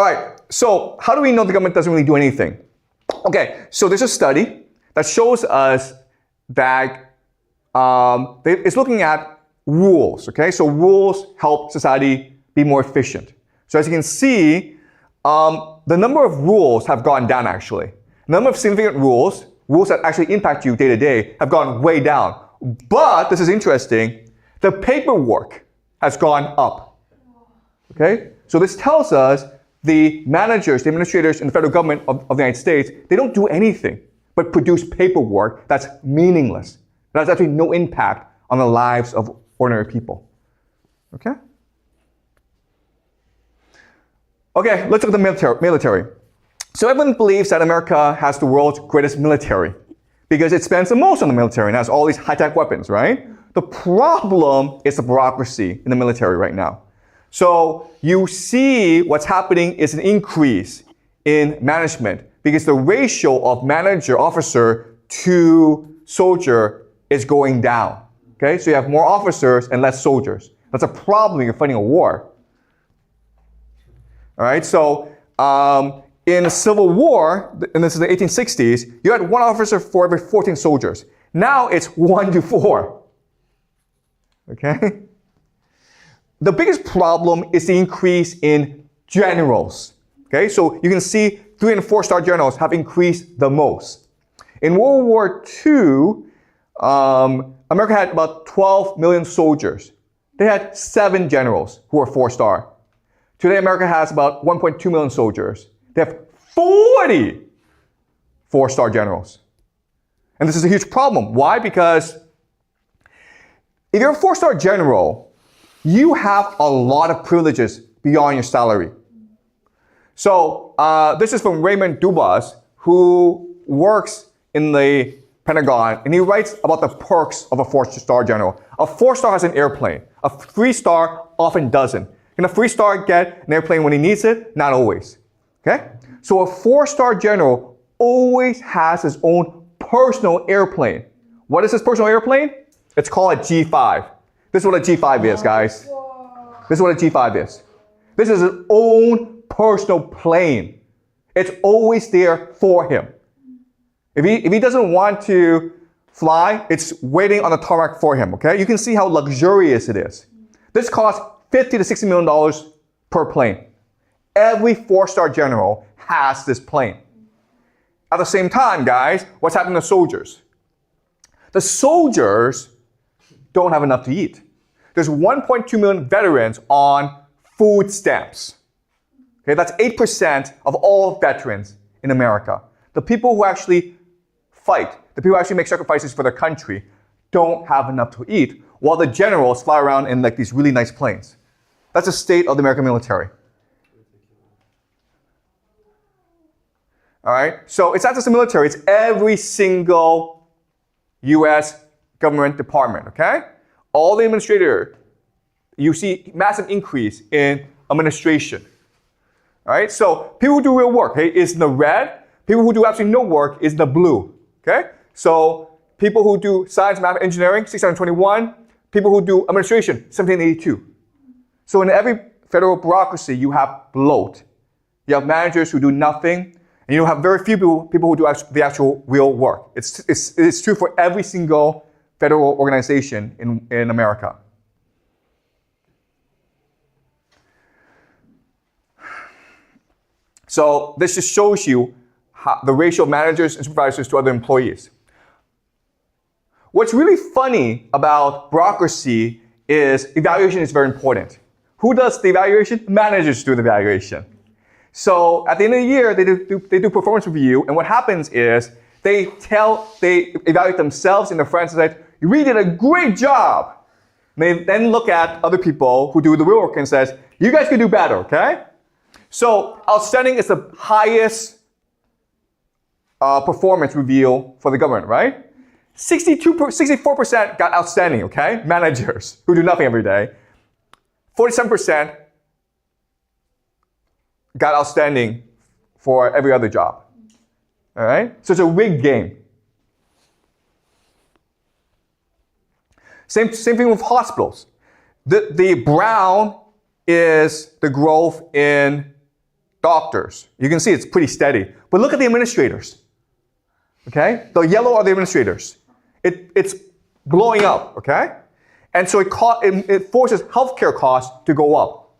All right, so how do we know the government doesn't really do anything? Okay, so there's a study that shows us that it's looking at rules, okay? So rules help society be more efficient. So as you can see, the number of rules have gone down actually. The number of significant rules that actually impact you day to day have gone way down. But, this is interesting, the paperwork has gone up, okay? So this tells us the managers, the administrators in the federal government of the United States, they don't do anything but produce paperwork that's meaningless. That has actually no impact on the lives of ordinary people. Okay? Okay, let's look at the military. So everyone believes that America has the world's greatest military because it spends the most on the military and has all these high-tech weapons, right? The problem is the bureaucracy in the military right now. So you see what's happening is an increase in management because the ratio of manager, officer to soldier is going down. Okay, so you have more officers and less soldiers. That's a problem when you're fighting a war. All right, so in the Civil War, and this is the 1860s, you had one officer for every 14 soldiers. Now it's 1 to 4. Okay? The biggest problem is the increase in generals. Okay, so you can see 3- and 4-star generals have increased the most. In World War II, America had about 12 million soldiers. They had 7 generals who were 4-star. Today, America has about 1.2 million soldiers. They have 40 4-star generals. And this is a huge problem. Why? Because if you're a 4-star general, you have a lot of privileges beyond your salary. So this is from Raymond Dubas, who works in the Pentagon, and he writes about the perks of a 4-star general. A 4-star has an airplane. A 3-star often doesn't. Can a 3-star get an airplane when he needs it? Not always. Okay? So a 4-star general always has his own personal airplane. What is his personal airplane? It's called a G5. This is what a G5 is, guys. This is what a G5 is. This is his own personal plane. It's always there for him. If he doesn't want to fly, it's waiting on the tarmac for him, okay? You can see how luxurious it is. This costs $50 to $60 million per plane. Every 4-star general has this plane. At the same time, guys, what's happening to soldiers? The soldiers don't have enough to eat. There's 1.2 million veterans on food stamps. Okay, that's 8% of all veterans in America. The people who actually fight, the people who actually make sacrifices for their country, don't have enough to eat, while the generals fly around in like these really nice planes. That's the state of the American military. All right, so it's not just the military, it's every single US government department, okay? All the administrator, you see massive increase in administration. All right, so people who do real work, okay, is in the red. People who do absolutely no work is in the blue, okay? So people who do science, math, engineering, 621. People who do administration, 1782. So in every federal bureaucracy, you have bloat. You have managers who do nothing, and you have very few people who do the actual real work. It's true for every single federal organization in America. So this just shows you the ratio of managers and supervisors to other employees. What's really funny about bureaucracy is evaluation is very important. Who does the evaluation? Managers do the evaluation. So at the end of the year, they do performance review, and what happens is they evaluate themselves and their friends and say, "You really did a great job." And they then look at other people who do the real work and says, "You guys can do better, okay?" So outstanding is the highest performance review for the government, right? 64% got outstanding, okay? Managers who do nothing every day. 47% got outstanding for every other job. All right? So it's a rigged game. Same thing with hospitals. The brown is the growth in doctors. You can see it's pretty steady. But look at the administrators. Okay? The yellow are the administrators. It's blowing up, okay? And so it forces healthcare costs to go up.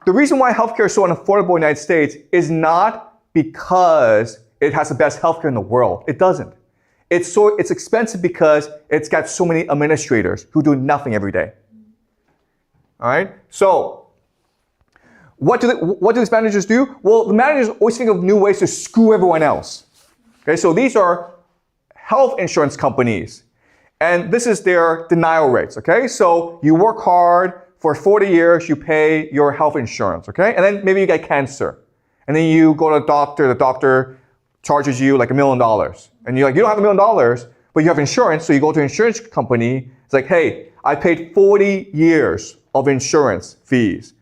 The reason why healthcare is so unaffordable in the United States is not because it has the best healthcare in the world. It doesn't. It's expensive because it's got so many administrators who do nothing every day. All right? So, what do these managers do? Well, the managers always think of new ways to screw everyone else. Okay, so these are health insurance companies. And this is their denial rates, okay? So you work hard for 40 years, you pay your health insurance, okay? And then maybe you get cancer. And then you go to the doctor charges you like $1 million. And you're like, you don't have $1 million, but you have insurance, so you go to an insurance company. It's like, hey, I paid 40 years of insurance fees.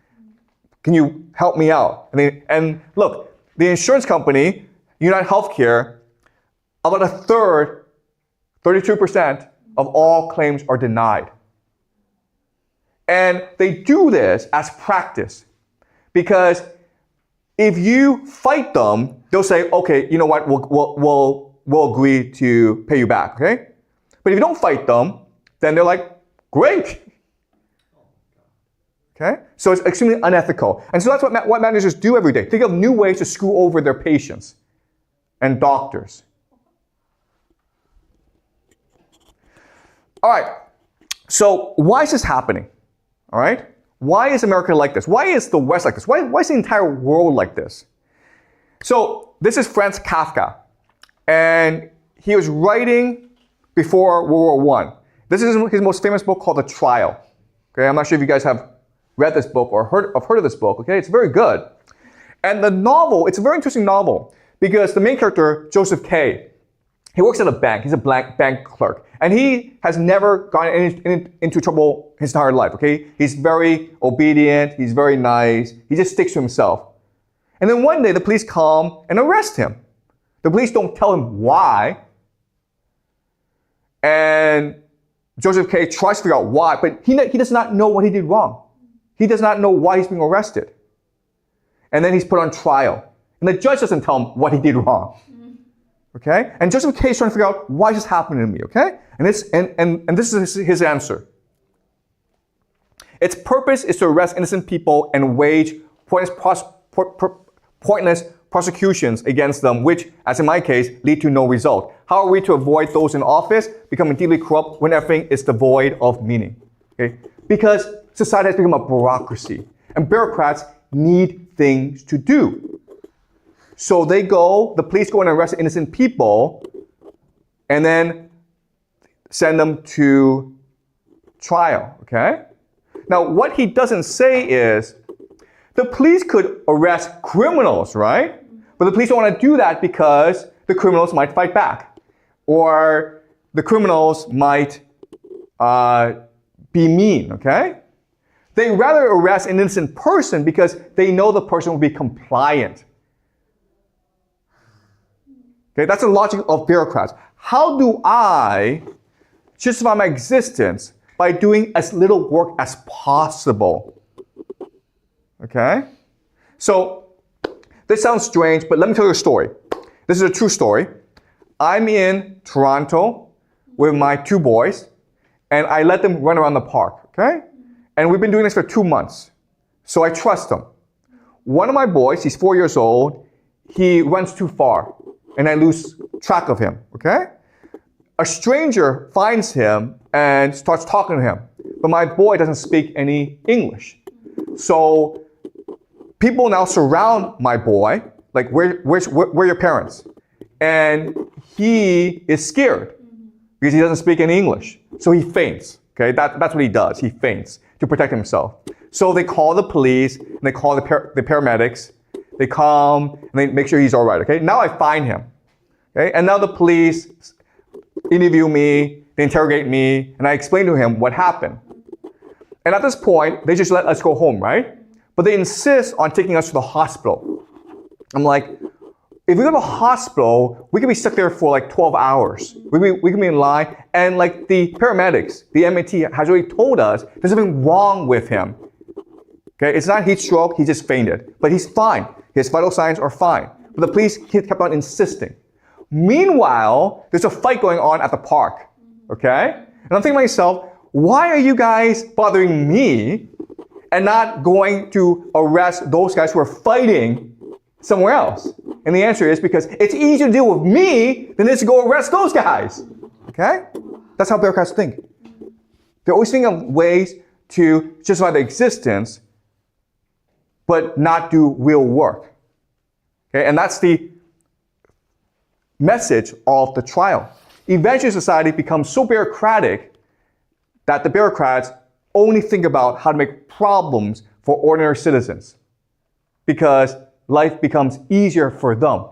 Can you help me out? And look, the insurance company, United Healthcare, about a third, 32% of all claims are denied. And they do this as practice because if you fight them, they'll say, okay, you know what, we'll agree to pay you back, okay? But if you don't fight them, then they're like, great. Okay? So it's extremely unethical. And so that's what managers do every day. Think of new ways to screw over their patients and doctors. All right, so why is this happening? All right, why is America like this? Why is the West like this? Why is the entire world like this? So this is Franz Kafka, and he was writing before World War I. This is his most famous book called The Trial. Okay, I'm not sure if you guys have read this book or heard of this book. Okay, it's very good. And the novel, it's a very interesting novel because the main character, Joseph K., he works at a bank. He's a bank clerk. And he has never gotten into trouble his entire life, okay? He's very obedient. He's very nice. He just sticks to himself. And then one day, the police come and arrest him. The police don't tell him why. And Joseph K. tries to figure out why, but he does not know what he did wrong. He does not know why he's being arrested. And then he's put on trial. And the judge doesn't tell him what he did wrong. Okay? And Joseph K. is trying to figure out why this happened to me, okay? And this is his answer. Its purpose is to arrest innocent people and wage pointless prosecutions against them, which, as in my case, lead to no result. How are we to avoid those in office becoming deeply corrupt when everything is devoid of meaning? Okay? Because society has become a bureaucracy, and bureaucrats need things to do. So the police go and arrest innocent people and then send them to trial, okay? Now, what he doesn't say is, the police could arrest criminals, right? But the police don't want to do that because the criminals might fight back. Or the criminals might be mean, okay? They rather arrest an innocent person because they know the person will be compliant. Okay, that's the logic of bureaucrats. How do I justify my existence by doing as little work as possible? Okay? So, this sounds strange, but let me tell you a story. This is a true story. I'm in Toronto with my 2 boys, and I let them run around the park, okay? And we've been doing this for 2 months. So I trust them. One of my boys, he's 4 years old, he runs too far. And I lose track of him, okay? A stranger finds him and starts talking to him. But my boy doesn't speak any English. So people now surround my boy, like, where are your parents? And he is scared because he doesn't speak any English. So he faints, okay? That's what he does. He faints to protect himself. So they call the police, and they call the paramedics. They come and they make sure he's all right, okay? Now I find him, okay? And now the police interview me, they interrogate me, and I explain to him what happened. And at this point, they just let us go home, right? But they insist on taking us to the hospital. I'm like, if we go to the hospital, we could be stuck there for like 12 hours. We can be in line, and like the paramedics, the MAT has already told us there's something wrong with him. Okay, it's not heat stroke, he just fainted. But he's fine. His vital signs are fine. But the police kept on insisting. Meanwhile, there's a fight going on at the park. Okay? And I'm thinking to myself, why are you guys bothering me and not going to arrest those guys who are fighting somewhere else? And the answer is because it's easier to deal with me than it is to go arrest those guys. Okay? That's how bureaucrats think. They're always thinking of ways to justify their existence, but not do real work. Okay? And that's the message of the trial. Eventually, society becomes so bureaucratic that the bureaucrats only think about how to make problems for ordinary citizens because life becomes easier for them.